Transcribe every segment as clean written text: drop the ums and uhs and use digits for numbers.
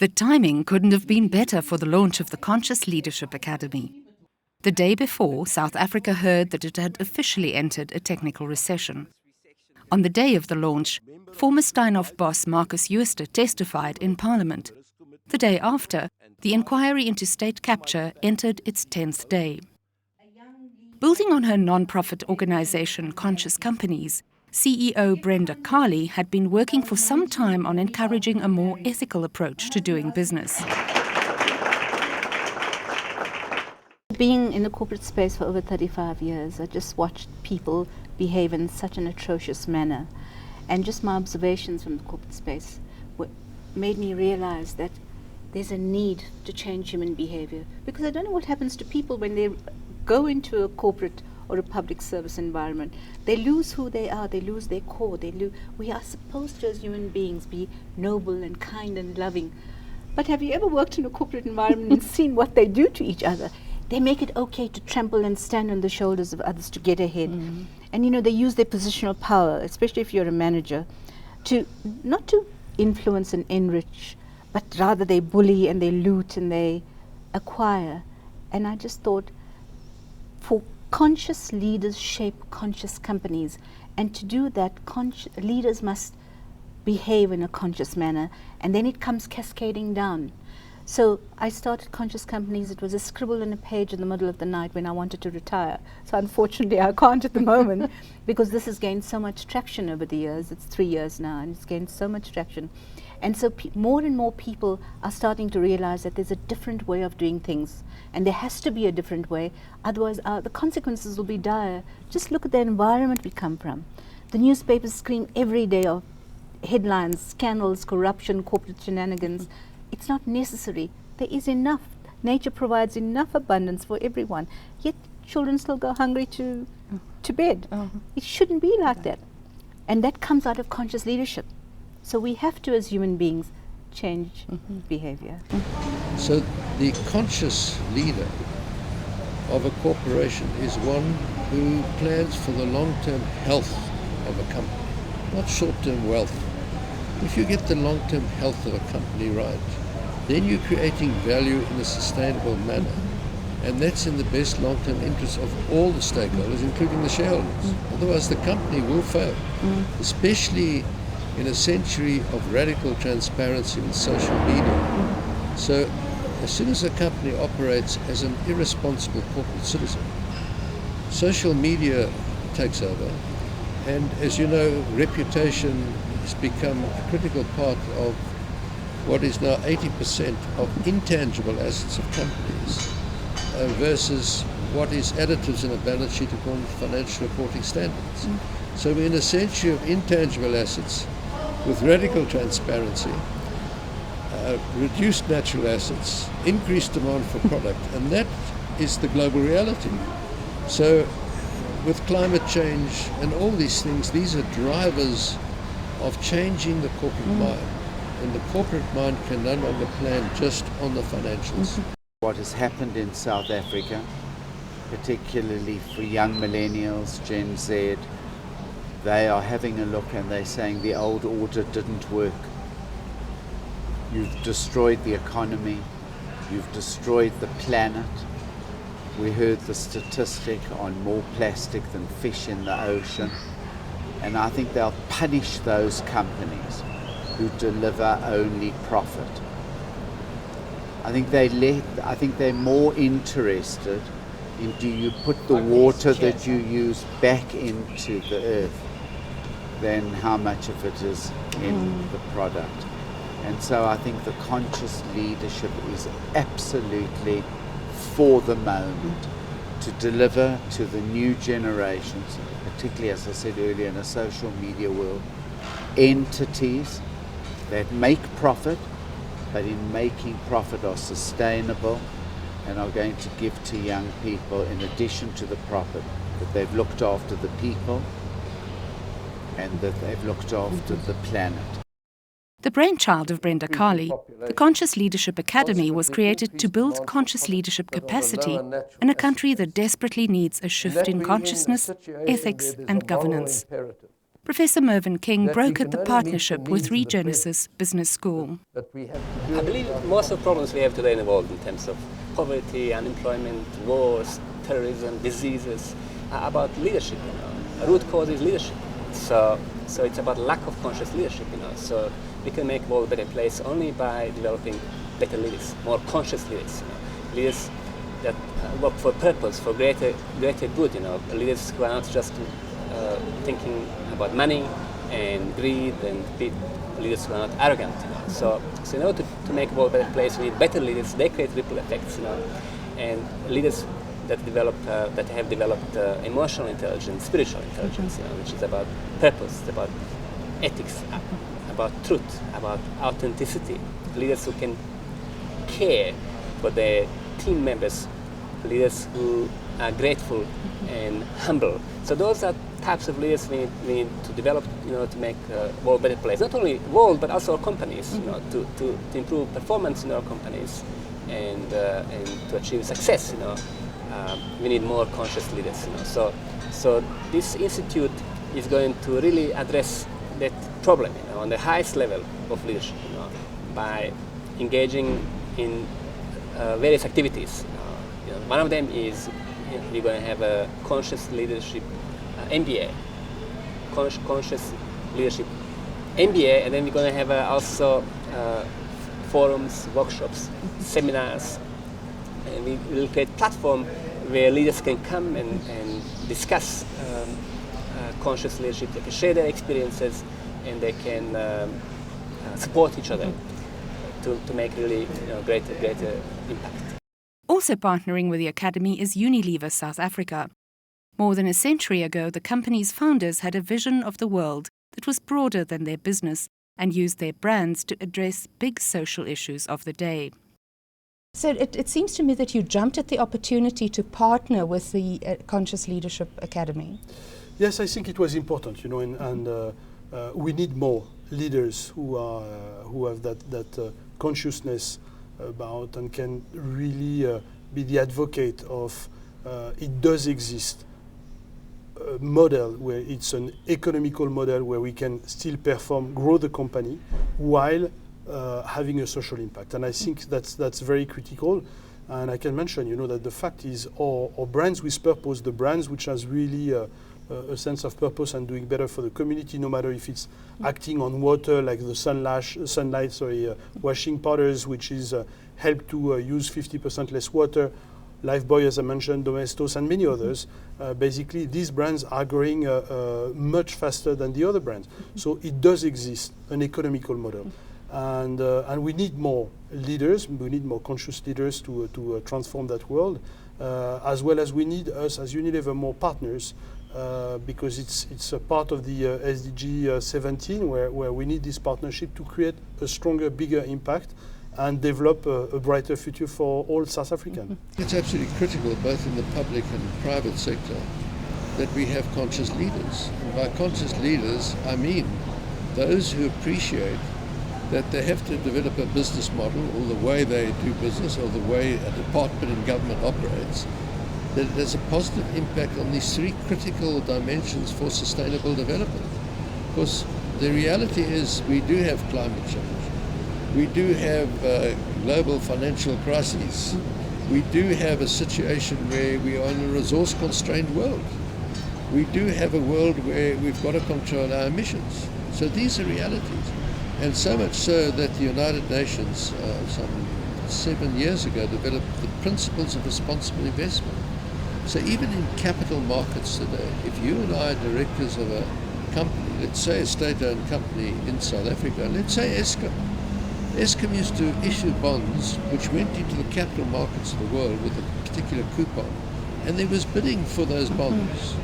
The timing couldn't have been better for the launch of the Conscious Leadership Academy. The day before, South Africa heard that it had officially entered a technical recession. On the day of the launch, former Steinhoff boss Marcus Jooste testified in Parliament. The day after, the inquiry into state capture entered its 10th day. Building on her non-profit organisation Conscious Companies, CEO Brenda Kali had been working for some time on encouraging a more ethical approach to doing business. Being in the corporate space for over 35 years, I just watched people behave in such an atrocious manner. And just my observations from the corporate space made me realize that there's a need to change human behavior. Because I don't know what happens to people when they go into a corporate or a public service environment. They lose who they are, they lose their core. We are supposed to, as human beings, be noble and kind and loving. But have you ever worked in a corporate environment and seen what they do to each other? They make it okay to trample and stand on the shoulders of others to get ahead. Mm-hmm. And they use their positional power, especially if you're a manager, to not to influence and enrich, but rather they bully and they loot and they acquire. And I just thought, for conscious leaders shape conscious companies, and to do that, leaders must behave in a conscious manner, and then it comes cascading down. So I started Conscious Companies. It was a scribble on a page in the middle of the night when I wanted to retire. So unfortunately I can't at the moment because this has gained so much traction over the years. It's 3 years now and it's gained so much traction. And so more and more people are starting to realize that there's a different way of doing things, and there has to be a different way, otherwise the consequences will be dire. Just look at the environment we come from. The newspapers scream every day of headlines, scandals, corruption, corporate shenanigans. It's not necessary. There is enough. Nature provides enough abundance for everyone, yet children still go hungry to bed. It shouldn't be like that. And that comes out of conscious leadership. So we have to, as human beings, change behavior. So the conscious leader of a corporation is one who plans for the long-term health of a company, not short-term wealth. If you get the long-term health of a company right, then you're creating value in a sustainable manner. And that's in the best long-term interest of all the stakeholders, including the shareholders. Otherwise the company will fail, especially in a century of radical transparency with social media. So as soon as a company operates as an irresponsible corporate citizen, social media takes over. And as you know, reputation has become a critical part of what is now 80% of intangible assets of companies versus what is additives in a balance sheet according to financial reporting standards. So we're in a century of intangible assets with radical transparency, reduced natural assets, increased demand for product, and that is the global reality. So with climate change and all these things, these are drivers of changing the corporate mind. And the corporate mind can no longer plan just on the financials. What has happened in South Africa, particularly for young millennials, Gen Z, they are having a look and they're saying the old order didn't work. You've destroyed the economy, you've destroyed the planet. We heard the statistic on more plastic than fish in the ocean. And I think they'll punish those companies who deliver only profit. I think they're more interested in, do you put the water that you use back into the earth than how much of it is in the product. And so I think the conscious leadership is absolutely for the moment to deliver to the new generations, particularly, as I said earlier, in a social media world, entities that make profit, but in making profit are sustainable and are going to give to young people, in addition to the profit, that they've looked after the people and that they've looked after the planet. The brainchild of Brenda Kali, the Conscious Leadership Academy was created to build conscious leadership capacity in a country that desperately needs a shift in consciousness, ethics and governance. Professor Mervyn King That we brokered the can only meet the partnership with needs of the Regenesys Business School. That we have to do I believe most of the problems we have today in the world in terms of poverty, unemployment, wars, terrorism, diseases, are about leadership. A root cause is leadership. So it's about lack of conscious leadership. So we can make the world a better place only by developing better leaders, more conscious leaders. Leaders that work for purpose, for greater good. Leaders who are not just thinking about money and greed, and leaders who are not arrogant. So in order to make the world a better place, we need better leaders. They create ripple effects, and leaders that have developed emotional intelligence, spiritual intelligence, which is about purpose, about ethics, about truth, about authenticity. Leaders who can care for their team members, leaders who are grateful and humble. So those are types of leaders we need to develop, to make the world a better place. Not only world, but also our companies, to improve performance in our companies and to achieve success. We need more conscious leaders. So this institute is going to really address that problem on the highest level of leadership, by engaging in various activities. One of them is we're going to have a conscious leadership MBA, conscious leadership MBA, and then we're going to have also forums, workshops, seminars, and we will create a platform where leaders can come and discuss conscious leadership. They can share their experiences, and they can support each other to make really greater impact. Also partnering with the Academy is Unilever South Africa. More than a century ago, the company's founders had a vision of the world that was broader than their business and used their brands to address big social issues of the day. So it seems to me that you jumped at the opportunity to partner with the Conscious Leadership Academy. Yes, I think it was important, and we need more leaders who have that consciousness about and can really be the advocate of it does exist a model where it's an economical model where we can still perform, grow the company while having a social impact. And I think that's very critical. And I can mention, that the fact is our brands with purpose, the brands which has really a sense of purpose and doing better for the community, no matter if it's acting on water like the sunlight, washing powders, which is help to use 50% less water, Lifebuoy, as I mentioned, Domestos, and many others. Basically, these brands are growing much faster than the other brands. So it does exist an economical model. And we need more leaders, we need more conscious leaders to transform that world, as well as we need us as Unilever more partners, because it's a part of the SDG 17 where we need this partnership to create a stronger, bigger impact and develop a brighter future for all South Africans. It's absolutely critical, both in the public and private sector, that we have conscious leaders. And by conscious leaders, I mean those who appreciate that they have to develop a business model, or the way they do business, or the way a department in government operates, that it has a positive impact on these three critical dimensions for sustainable development. Because the reality is we do have climate change. We do have global financial crises. We do have a situation where we are in a resource-constrained world. We do have a world where we've got to control our emissions. So these are realities. And so much so that the United Nations, some 7 years ago, developed the principles of responsible investment. So even in capital markets today, if you and I are directors of a company, let's say a state-owned company in South Africa, let's say Eskom. Eskom used to issue bonds which went into the capital markets of the world with a particular coupon, and there was bidding for those bonds.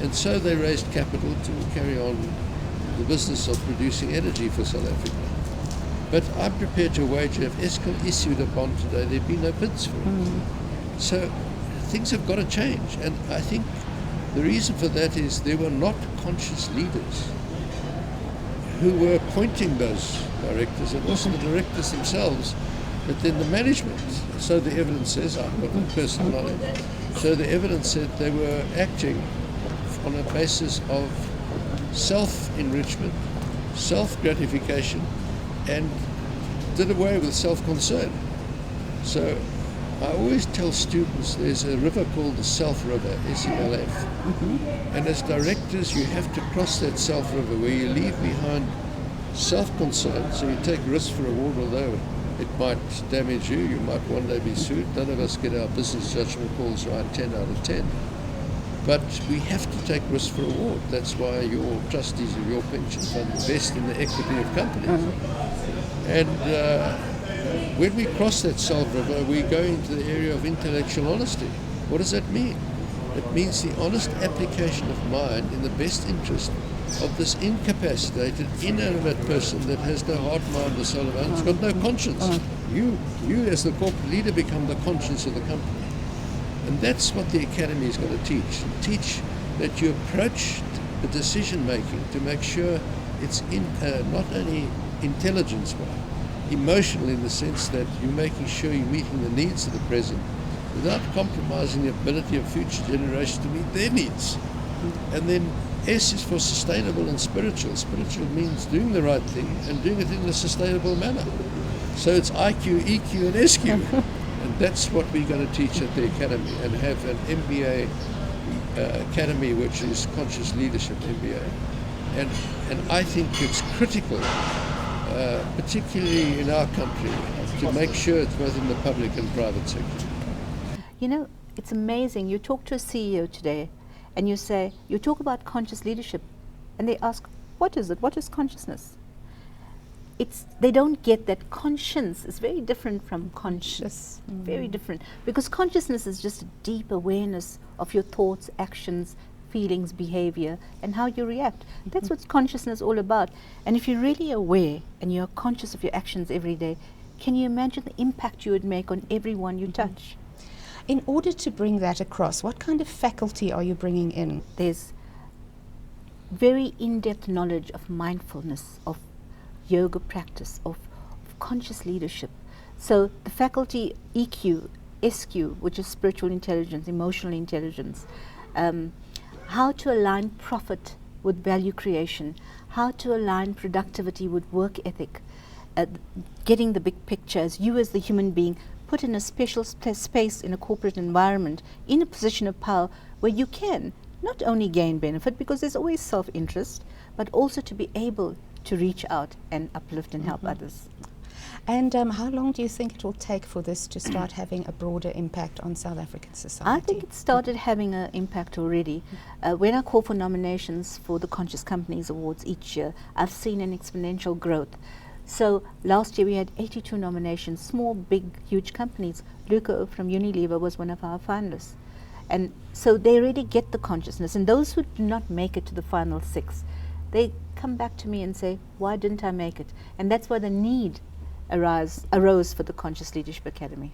And so they raised capital to carry on the business of producing energy for South Africa. But I'm prepared to wager if Eskom issued a bond today, there'd be no bids for it. So things have got to change, and I think the reason for that is there were not conscious leaders who were appointing those directors. It wasn't the directors themselves, but then the management. So the evidence says, I've got no personal knowledge, so the evidence said they were acting on a basis of self-enrichment, self-gratification, and did away with self-concern. So I always tell students there's a river called the Self-River, S-E-L-F. And as directors, you have to cross that Self-River where you leave behind self-concern, so you take risk for reward, although it might damage you, you might one day be sued. None of us get our business judgment calls right 10 out of 10. But we have to take risk for reward. That's why your trustees of your pension fund invest in the equity of companies. And when we cross that Self-River, we go into the area of intellectual honesty. What does that mean? It means the honest application of mind in the best interest of this incapacitated, inanimate person that has no heart, mind, or soul of own. It's got no conscience. You as the corporate leader become the conscience of the company. And that's what the academy is going to teach. Teach that you approach the decision making to make sure it's not only intelligence, but emotional, in the sense that you're making sure you're meeting the needs of the present without compromising the ability of future generations to meet their needs. And then S is for sustainable and spiritual. Spiritual means doing the right thing and doing it in a sustainable manner. So it's IQ, EQ, and SQ. And that's what we're going to teach at the academy, and have an MBA academy, which is Conscious Leadership MBA. And I think it's critical, particularly in our country, to make sure it's both in the public and private sector. You know, it's amazing. You talk to a CEO today and you talk about conscious leadership, and they ask, what is it? What is consciousness? They don't get that conscience is very different from conscious. Very different. Because consciousness is just a deep awareness of your thoughts, actions, feelings, behavior, and how you react. That's what consciousness is all about. And if you're really aware and you're conscious of your actions every day, can you imagine the impact you would make on everyone you touch? In order to bring that across, what kind of faculty are you bringing in? There's very in-depth knowledge of mindfulness, of yoga practice, of conscious leadership. So the faculty EQ, SQ, which is spiritual intelligence, emotional intelligence, how to align profit with value creation, how to align productivity with work ethic, getting the big picture as you as the human being put in a special space in a corporate environment, in a position of power where you can not only gain benefit, because there's always self-interest, but also to be able to reach out and uplift and help others. And how long do you think it will take for this to start having a broader impact on South African society? I think it started having an impact already. When I call for nominations for the Conscious Companies Awards each year, I've seen an exponential growth. So last year we had 82 nominations, small, big, huge companies. Luco from Unilever was one of our finalists. And so they really get the consciousness. And those who do not make it to the final 6, they come back to me and say, why didn't I make it? And that's why the need arose for the Conscious Leadership Academy.